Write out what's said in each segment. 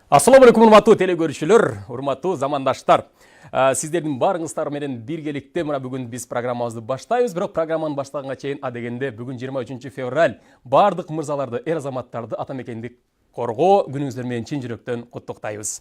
Ассаламу алейкум, урматтуу телекөрүүчүлөр, урматтуу замандаштар. Сиздердин барыңыздар менен биргеликте мына бүгүн биз программабызды баштайбыз. Бирок программаны баштаганга чейин адегенде бүгүн 23 февраль бардык мырзаларды, эр азаматтарды ата мекенди коргоо күнүңүздөр менен чын жүрөктөн куттуктайбыз.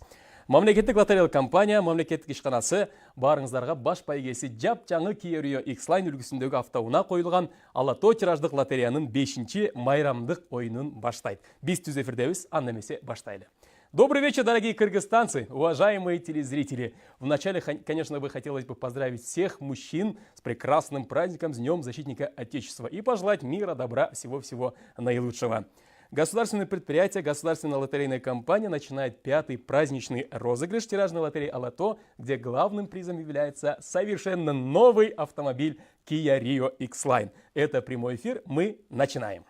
Мамлекеттик лотереялык компания, мамлекеттик ишканасы барыңыздарга баш байгеси жапжаңы Kia Rio X-Line үлгүсүндөгү автоунаа коюлган Ала Тоо тираждык лотереянын 5-чи майрамдык оюнун баштайт. Биз түз эфирдебиз, анда эмесе баштайлы. Добрый вечер, дорогие кыргызстанцы, уважаемые телезрители. Вначале, конечно, бы хотелось бы поздравить всех мужчин с прекрасным праздником, с Днем Защитника Отечества и пожелать мира, добра, всего-всего наилучшего. Государственное предприятие, государственная лотерейная компания начинает 5-й праздничный розыгрыш тиражной лотереи Ала Тоо, где главным призом является совершенно новый автомобиль Kia Rio X-Line. Это прямой эфир, мы начинаем.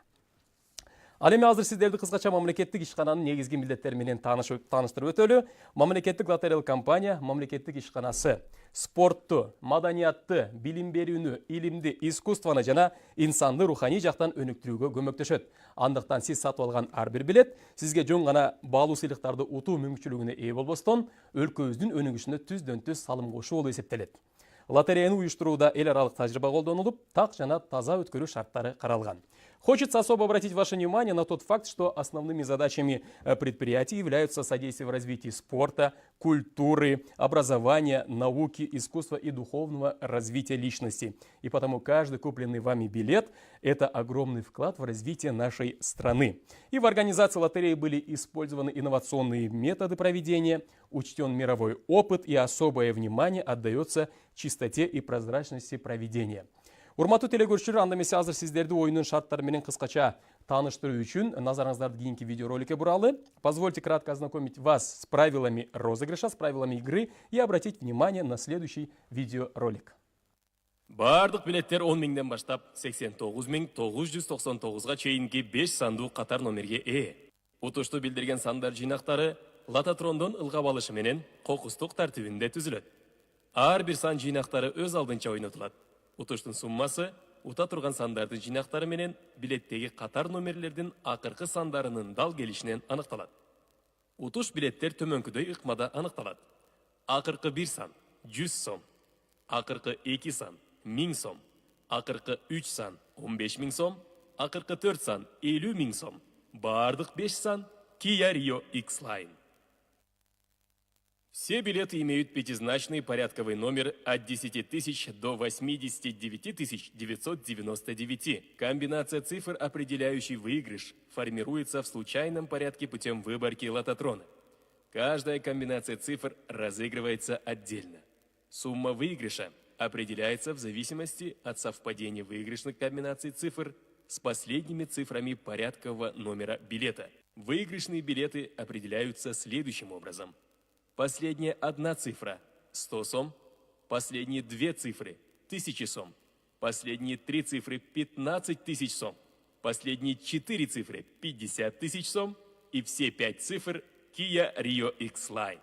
Ал эми азыр сиздерди кыскача мамлекеттик ишкананын негизги милдеттери менен тааныштырып өтөлү. Мамлекеттик лотереялык компания, мамлекеттик ишканасы спортту, маданиятты, билим берүүнү, илимди, искусствону жана инсанды руханий жактан өнүктүрүүгө көмөктөшөт. Андыктан сиз сатып алган ар бир билет сизге жөн гана баалуу сыйлыктарды утуу мүмкүнчүлүгүнө ээ болбостон, өлкөбүздүн өнүгүшүнө түздөн-түз салым кошуу болуп эсептелет. Лотереяны уюштурууда эл аралык тажрыйба колдонулуп, так жана таза өткөрүү шарттары каралган. Хочется особо обратить ваше внимание на тот факт, что основными задачами предприятий являются содействие в развитии спорта, культуры, образования, науки, искусства и духовного развития личности. И потому каждый купленный вами билет – это огромный вклад в развитие нашей страны. И в организации лотереи были использованы инновационные методы проведения, учтен мировой опыт и особое внимание отдается чистоте и прозрачности проведения. Урматтуу телекөрүүчүлөр, анда эмесе азыр сиздерди оюнун шарттары менен кыскача тааныштыруу үчүн назарыңыздарды кийинки видеороликке буралы. Позвольте кратко ознакомить вас с правилами розыгрыша, с правилами игры и обратить внимание на следующий видеоролик. Бардык билеттер 10 миңден баштап 89.999 чейинки 5 сандуу катар номерге ээ. Утушту билдирген сандар жыйнактары лототрондон ылгап алышы менен кокустук тартибинде түзүлөт. Ар бир сан жыйнактары өз алдынча ойнотулат. Утуштун суммасы ута турган сандардын жыйнактары менен билеттеги катар номерлердин акыркы сандарынын дал келишинен аныкталат. Утуш билеттер төмөнкүдөй ыкмада аныкталат. Акыркы 1 сан 100 сом, акыркы 2 сан 1000 сом, акыркы 3 сан 15 000 сом, акыркы 4 сан 50 000 сом, бардык 5 сан Kia Rio X-Line. Все билеты имеют пятизначный порядковый номер от 10 тысяч до 89 999. Комбинация цифр, определяющий выигрыш, формируется в случайном порядке путем выборки лототрона. Каждая комбинация цифр разыгрывается отдельно. Сумма выигрыша определяется в зависимости от совпадения выигрышных комбинаций цифр с последними цифрами порядкового номера билета. Выигрышные билеты определяются следующим образом. Последняя одна цифра – 100 сом, последние 2 цифры – 1000 сом, последние 3 цифры – 15 000 сом, последние 4 цифры – 50 000 сом и все 5 цифр – Kia Rio X-Line.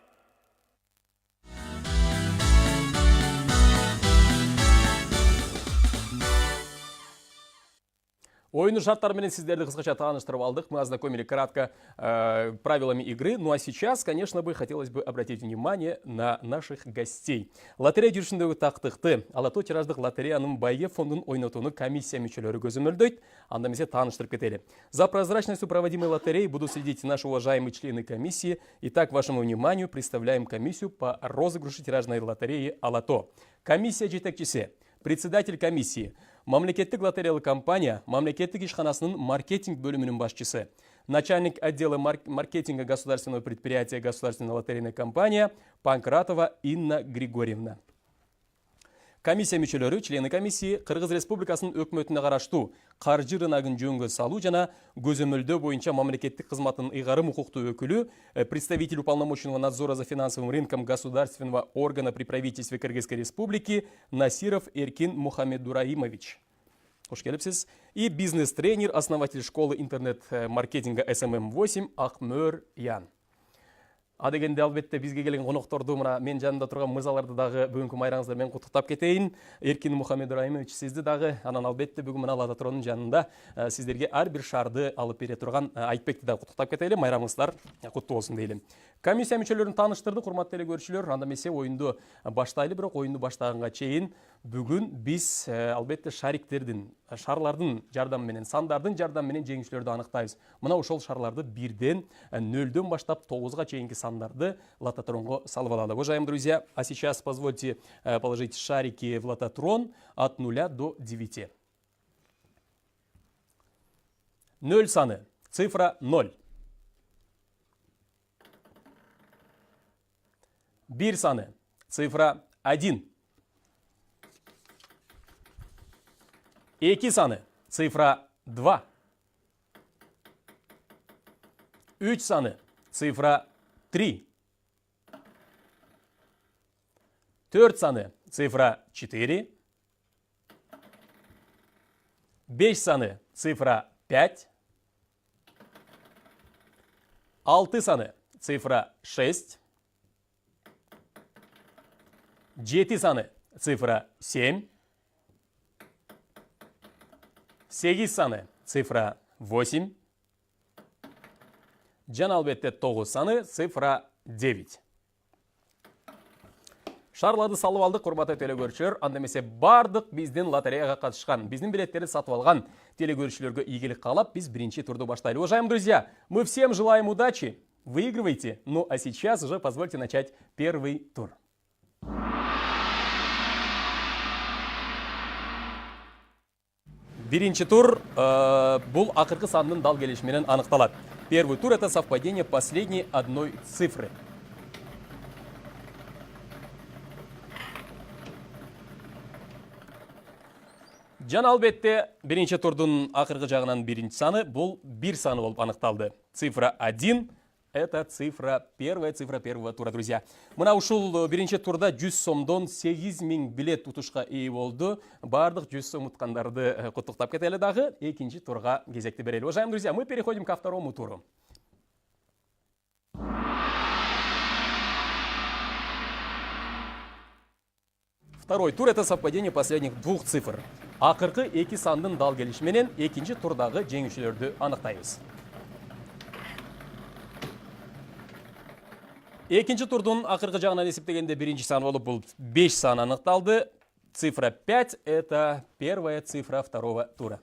Оюнун шарттары менен сиздерди кыскача тааныштырып алдык. Мы ознакомили кратко правилами игры. Ну а сейчас, конечно, хотелось бы обратить внимание на наших гостей. Лотерея жүрүшүндөгү тактыкты Ала Тоо тираждык лотереянын байге фондун ойнотууну комиссия мүчөлөрү көзөмөлдөйт. Анда эмесе тааныштырып кетели. За проводимостью проводимой лотереи будут следить наши уважаемые члены комиссии. Итак, вашему вниманию представляем комиссию по розыгрышу тиражной лотереи Ала Тоо. Комиссия жетекчиси, председатель комиссии, мамлекеттик лотереялык компания, мамлекеттик ишканасынын маркетинг бөлүмүнүн башчысы, начальник отдела маркетинга государственного предприятия государственная лотерейная компания Панкратова Инна Григорьевна. Комиссия мүчөлөрү, члены комиссии Кыргыз Республикасынын өкмөтүнө караштуу каржы рыногун жөнгө салуу жана көзөмөлдөө боюнча мамлекеттик кызматтын ыйгарым укуктуу өкүлү, представитель уполномоченного надзора за финансовым рынком государственного органа при правительстве Кыргызской Республики Насиров Эркин Мухаммедураимович. Хош келипсиз. И бизнес-тренер, основатель школы интернет-маркетинга SMM8 Ахмөр Ян. Адегенде албетте бизге келген конокторду мына мен жанымда турган мырзаларды дагы бүгүнкү майраңыздар менен куттуктап кетейин. Эркин Мухаммед Ибраимович сизди дагы, анан албетте бүгүн мына Лототронун жанында сиздерге ар бир шарды алып бере турган Айтбекти дагы куттуктап кетели. Майрамыңыздар куттуу болсун дейли. Комиссия мүчөлөрүн тааныштырдык, урматтуу телекөрүүчүлөр. Анда эмесе оюнду баштайлы, бирок оюнду баштаганга чейин бүгүн биз албетте шариктердин, шарлардын жардамы менен, сандардын жардамы менен жеңүүчүлөрдү аныктайбыз. Мына ошол шарларды 1ден 0дөн баштап 9га чейинки сандарды лототронго салып алалы. Уважаемые друзья, а сейчас позвольте положить шарики в лототрон от 0 до 9. 0 саны, цифра 0. 1 саны, цифра 1. 2 саны, цифра 2. 3 саны, цифра 3. 4 саны, цифра 4. 5 саны, цифра 5. 6 саны, цифра 6. 7 саны, цифра 7. 8 саны, цифра 8. Жана албетте 9 саны, цифра 9. Шарларды салып алдык, урматтуу телекөрүүчүлөр. Анда эмесе бардык биздин лотереяга катышкан, биздин билеттерди сатып алган телекөрүүчүлөргө ийгилик каалап, биз биринчи турду баштайлы. Уважаемые друзья, мы всем желаем удачи, выигрывайте. Ну а сейчас уже позвольте начать первый тур. Биринчи тур бул акыркы сандын дал келиши менен аныкталат. Первый тур — это совпадение последней одной цифры. Жана албетте биринчи турдун акыркы жагынан биринчи саны бул 1 саны болуп аныкталды. Цифра 1 — это цифра, первая цифра первого тура, друзья. Мына ушул биринчи турда 100 сомдон 8000 билет утушка ээ болду. Бардык 100 сом уткандарды куттуктап кетели дагы. Экинчи турга кезекти берели. Уважаемые друзья, мы переходим ко второму туру. Второй тур — это совпадение последних двух цифр. Акыркы эки сандын дал келиши менен экинчи турдагы жеңүүчүлөрдү аныктайбыз. Экинчи турдун акыркы жагынан эсептегенде биринчи сан болуп бул 5 сан аныкталды. Цифра 5 — это первая цифра второго тура.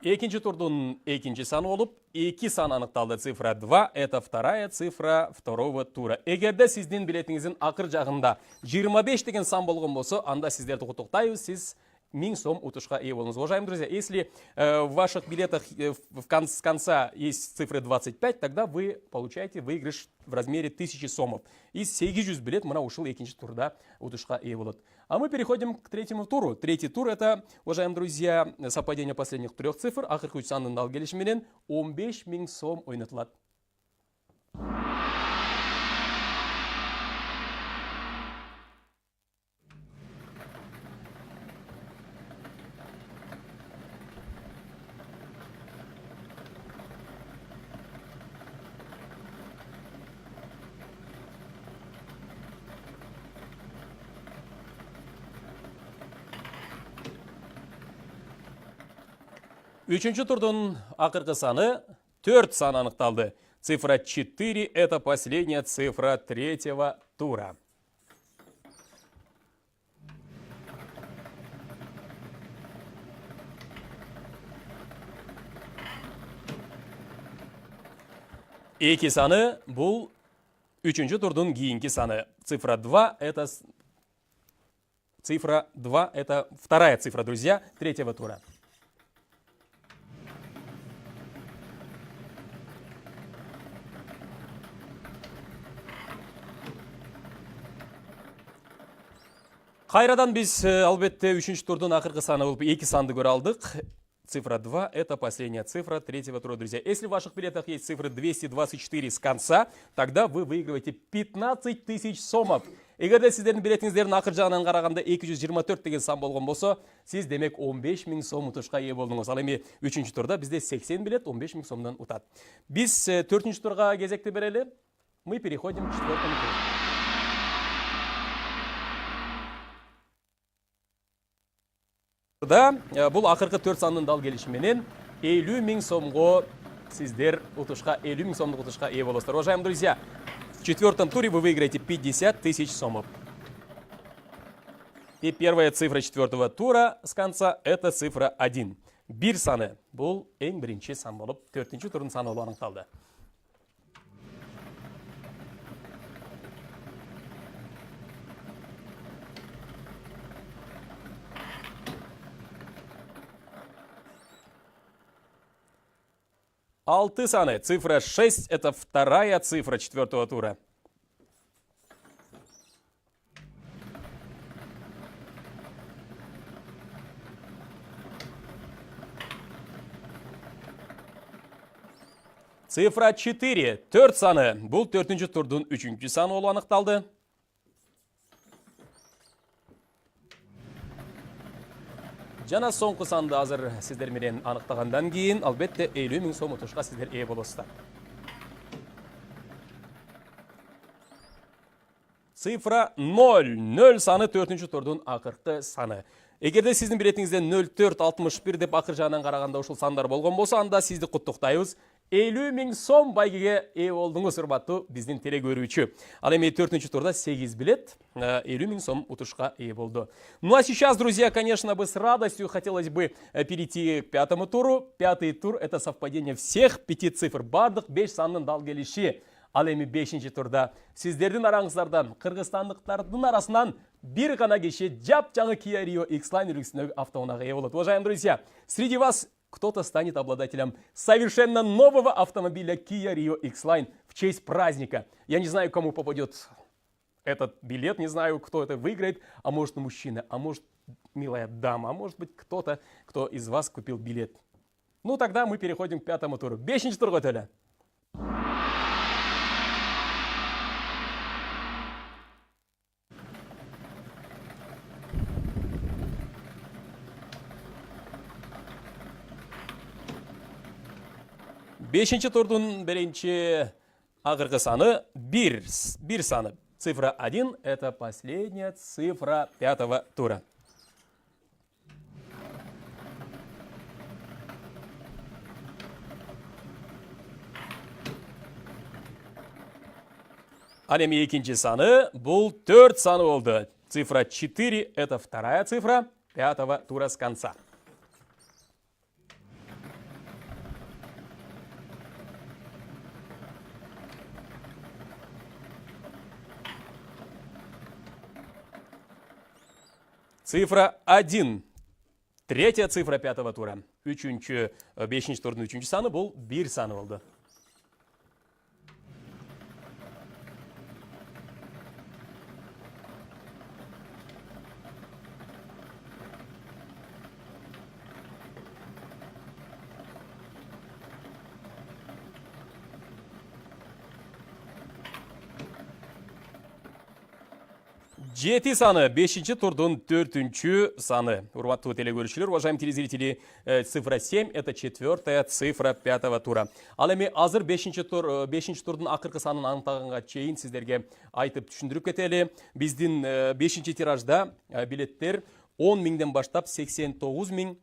Экинчи турдун экинчи саны болуп 2 сан аныкталды. Цифра 2 — это вторая цифра второго тура. Эгерде сиздин билетиңиздин акыр жагында 25 деген сан болгон болсо, анда сиздерди куттуктайбыз. Сиз 1000 сом утушка ээ болуңуз. Уважаемые друзья, если в ваших билетах с конца есть цифры 25, тогда вы получаете выигрыш в размере 1000 сомов. И 800 билет мына ушул экинчи турда утушка ээ болот. А мы переходим к третьему туру. Третий тур — это, уважаемые друзья, совпадение последних 3 цифр. Акыркы 3 сандын дал келиши менен 15 000 сом ойнотулат. Үчүнчү турдун акыркы саны 4 сан аныкталды. Цифра 4 — это последняя цифра третьего тура. Эки саны бул үчүнчү турдун кийинки саны. Цифра 2 — это вторая цифра, друзья, третьего тура. Кайрадан биз албетте үчүнчү турдун акыркы саны болуп 2 санды көрө алдык. Цифра 2 — это последняя цифра третьего тура, друзья. Если в ваших билетах есть цифры 224 с конца, тогда вы выигрываете 15 000 сомов. Эгерде сиздердин билетиңиздердин акыр жагынан караганда 224 деген сан болгон болсо, сиз демек 15 000 сом утушка ээ болдуңуз. Ал эми 3-чү турда бизде 80 билет 15 000 сомдон утат. Биз 4-чү турга кезекти берели. Мы переходим к 4-му туру. Бул акыркы 4 сандын дал келиши менен 50 000 сомго сиздер утушка 50 000 сомдук утушка ээ болосуздар. Уважаемые друзья, в 4-м туре вы выиграете 50 000 сомов. И первая цифра 4-го тура с конца это цифра 1. Бир саны бул эң биринчи сан болуп, 4-чү турдун саны болуп аныкталды. Алты саны, цифра 6, это вторая цифра 4-го тура. Цифра 4, 4 саны, бул 4-чү турдун 3-чү саны болуп аныкталды. Жана соңку санды азыр сиздер менен аныктагандан кийин, албетте 50 000 сом утушка сиздер ээ болосуздар. Цифра 0, 0 саны 4-чү турдун акыркы саны. Эгерде сиздин билетиңизде 0461 деп акыр жагынан караганда ушул сандар болгон болсо, анда сизди куттуктайбыз. 50 000 сом байгеге ээ болдуңуз, урматтуу биздин теле көрүүчү. Ал эми 4-чү турда 8 билет 50 000 сом утушка ээ болду. Ну а сейчас, друзья, конечно, бы с радостью хотелось бы перейти к 5-му туру. 5-й тур это совпадение всех 5 цифр. Бардык 5 сандын дал келиши. Ал эми 5-чи турда сиздердин араңыздардан, кыргызстандыктардын арасынан бир гана киши жап-жаңы Kia Rio X-Line үлгүсүндөгү автоунаага ээ болот. Уважаемые друзья, среди вас кто-то станет обладателем совершенно нового автомобиля Kia Rio X-Line в честь праздника. Я не знаю, кому попадет этот билет, не знаю, кто это выиграет, а может мужчина, а может милая дама, а может быть кто-то, кто из вас купил билет. Ну тогда мы переходим к 5-му туру. 5-чи турга өтөлү. Бешинчи турдун биринчи акыркы саны 1 саны. Цифра 1 это последняя цифра 5-го тура. Ал эми экинчи саны бул 4 саны болду. Цифра 4 это вторая цифра 5-го тура с конца. Цифра 1. Третья цифра 5-го тура. 5-чи турдун 3-чү саны бул 1 саны болду. Жети саны, 5-чи турдун 4-чү саны. Урматтуу теле көрүүчүлөр, уважаемые телезрители, цифра 7 это 4-я цифра 5-го тура. Ал эми азыр 5-чи турдун акыркы санын аныктаганга чейин сиздерге айтып түшүндүрүп кетели. Биздин 5-чи тиражда билеттер 10 000ден баштап 89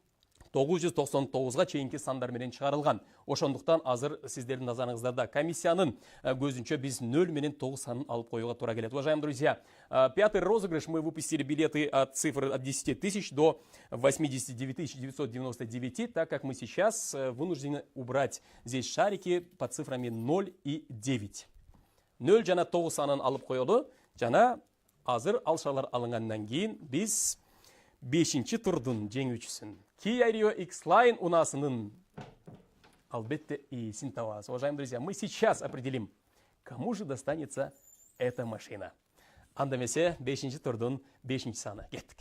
999-га чейинки сандар менен чыгарылган. Ошондуктан азыр сиздердин назарыңыздарда комиссиянын көзүнчө биз 0 менен 9 санын алып коюуга туура келет. Уважаемые друзья, 5-й розыгрыш мы выпустили билеты от цифры от 10 000 до 89 999, так как мы сейчас вынуждены убрать здесь шарики под цифрами 0 и 9. 0 жана 9 санын алып коелу, жана азыр алшалар алынгандан кийин биз 5-чи турдун жеңүүчүсүн Kia Rio X-Line унасынын албетте иесин табабыз. Уважаемые друзья, мы сейчас определим, кому же достанется эта машина. Анда эмесе 5-чи турдун 5-чи саны. Кеттик.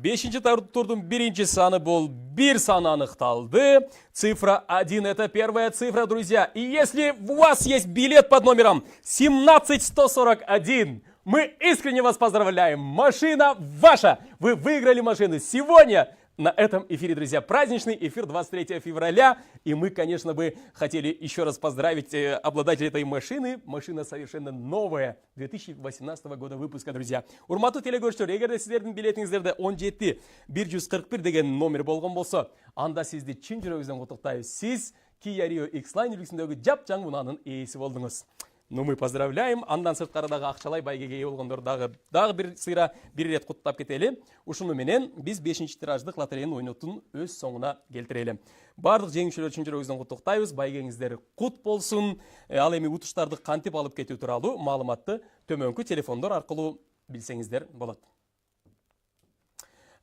5-ші турдың бірінші саны бұл 1 саны анықталды. Цифра 1 это первая цифра, друзья. И если у вас есть билет под номером 17141, мы искренне вас поздравляем. Машина ваша. Вы выиграли машину сегодня. На этом эфире, друзья, праздничный эфир 23 февраля. И мы, конечно, бы хотели еще раз поздравить обладателя этой машины. Машина совершенно новая, 2018 года выпуска, друзья. Урматтуу телекөрүүчүлөр, эгерде сиздердин билетиңиздерде 17-141 деген номер болгон болсо, анда сизди чын жүрөгүбүздөн куттуктайбыз. Сиз Kia Rio X-Line үлгүсүндөгү жапжаң унаанын ээси болдуңуз. Ну, мы поздравляем. Андан сырткары дагы акчалай байгеге ээ болгондор дагы бир сыйра бир ирет куттап кетели. Ушуну менен биз 5-ші тираждык лотереянын ойнотун өз соңуна келтирели. Бардык жеңүүчүлөр чын жүрөгүбүздөн куттуктайбыз. Байгеңиздер кут болсун. Ал эми утуштарды кантип алып кетүү тууралуу маалыматты төмөнкү телефондор аркылуу билсеңиздер болот.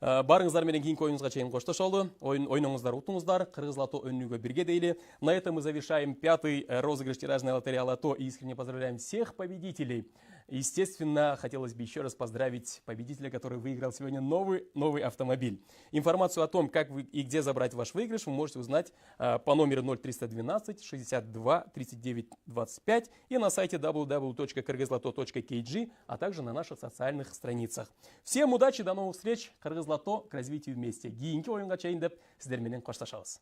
Барыңыздар менен кийинки оюнубузга чейин коштошолу. Ойноңуздар, утуңуздар. Кыргыз лото өнүгүүгө бирге дейли. На этом мы завершаем 5-й розыгрыш тиражной лотереи Лото и искренне поздравляем всех победителей. Естественно, хотелось бы еще раз поздравить победителя, который выиграл сегодня новый автомобиль. Информацию о том, как и где забрать ваш выигрыш, вы можете узнать по номеру 0312 62 39 25 и на сайте www.kyrgyzloto.kg, а также на наших социальных страницах. Всем удачи, до новых встреч. Кыргыз Лото к развитию вместе. Кийинки оюнга чейин деп сиздер менен коштошобуз.